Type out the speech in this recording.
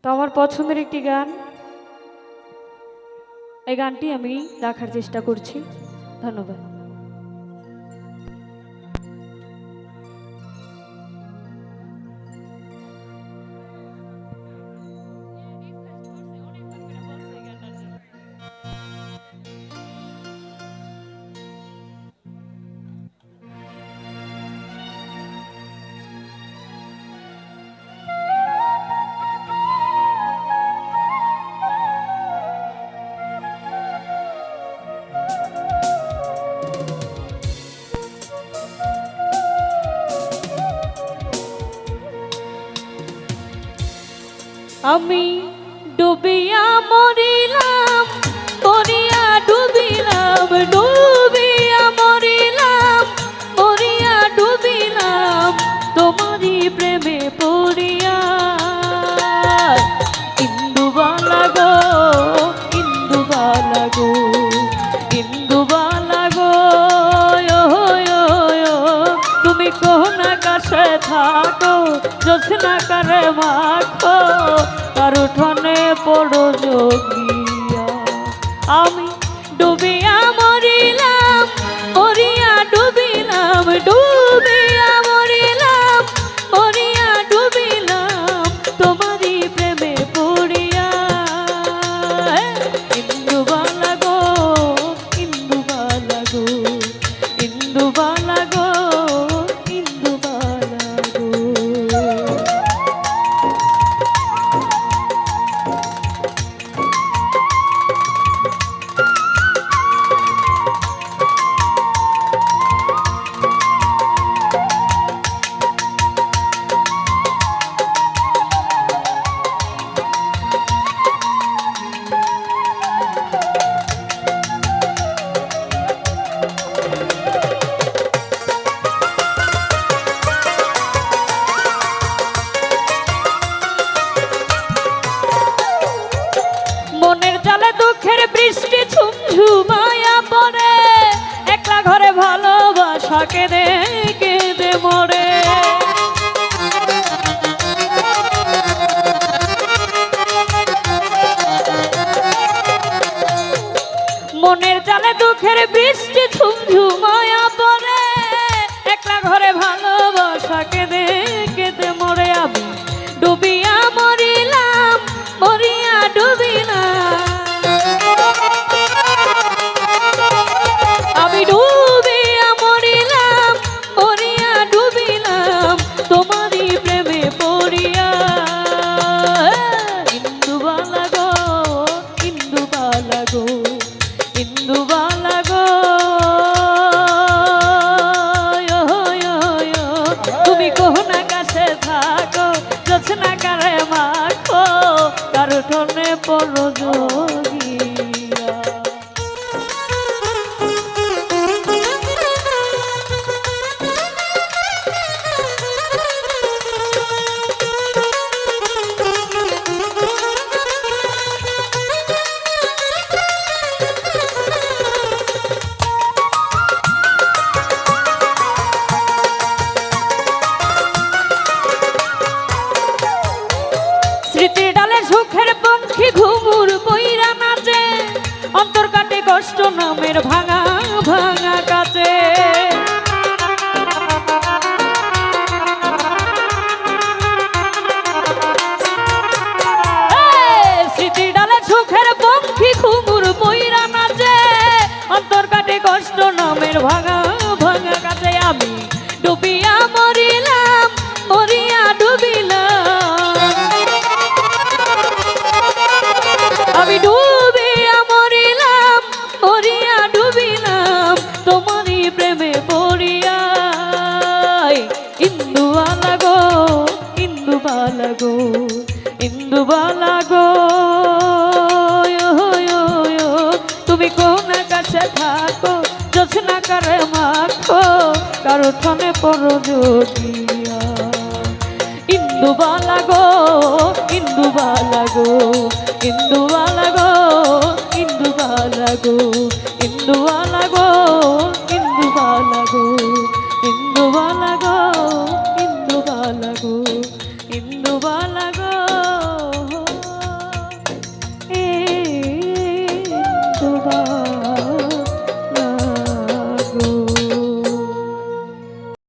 তো আমার পছন্দের একটি গান, এই গানটি আমি রাখার চেষ্টা করছি। ধন্যবাদ। আমি ডুবিয়া মরিলাম, মরিয়া ডুবিলাম, ডুবিয়া মরিলাম, মরিয়া ডুবিলাম, তোমারই প্রেমে পড়িয়া। ইন্দুবালা গো, ইন্দুবালা গো, ইন্দুবালা গো, তুমি কোন আকাশে থাকো, জোছনা করে মাখো, তার উঠোনে পড়ো যোগিয়া। আমি ডুবিয়া মরিলাম, মরিয়া ডুবিলাম, ডুবিয়া মরিলাম, মরিয়া ডুবিলাম, তোমারই প্রেমে পড়িয়া। ইন্দুবালা গো, ইন্দুবালা গো, ইন্দুবালা গো, ইন্দুবালা গো। মনের জালে দুঃখের বৃষ্টি ঝুমঝুমায়া পড়ে, একলা ঘরে ভালোবাসা কেঁদে কেঁদে মরে। মনের জালে দুঃখের বৃষ্টি ঝুমঝুমায়া পড়ে, একলা ঘরে ভালোবাসা কেঁদে কেঁদে মরে। আমি ডুবিয়া মরিলাম, মরিয়া ডুবিলাম, আমি ডুবিয়া মরিলাম, মরিয়া ডুবিলাম, তোমারই প্রেমে পড়িয়া। ইন্দুবালা গো, ইন্দুবালা গো, ইন্দুবালা গো, তুমি কোন আকাশে থাকো, জোছনা করে মাখো, তার উঠোনে পড়ো যোগিয়া। স্মৃতির ডালে সুখের পঙ্খী ঘুঙুর কইরা নাচে, অন্তর কাটে কষ্ট নামের ভাঙা ভাঙা কাছে। স্মৃতির ডালে সুখের পঙ্খী ঘুঙুর কইরা নাচে, অন্তর কাটে কষ্ট নামের ভাঙা ভাঙা কাছে। আমি ডুবিয়া মরিলাম, মরিয়া ডুবিলাম, আমি ডুবিয়া মরিলাম, মরিয়া ডুবিলাম, তোমারই প্রেমে পড়িয়া। ইন্দুবালা গো, ইন্দুবালা গো, ইন্দুবালা গো, তুমি কোন আকাশে থাকো, জোছনা করে মাখো, কার উঠোনে পড়ো যোগিয়া। ইন্দুবালা গো, ইন্দুবালা গো, ইন্দুবালা গো, ইন্দুবালা গো, ইন্দুবালা গো, ইন্দুবালা গো, ইন্দুবালা গো, ইন্দুবালা গো, ইন্দুবালা গো। গো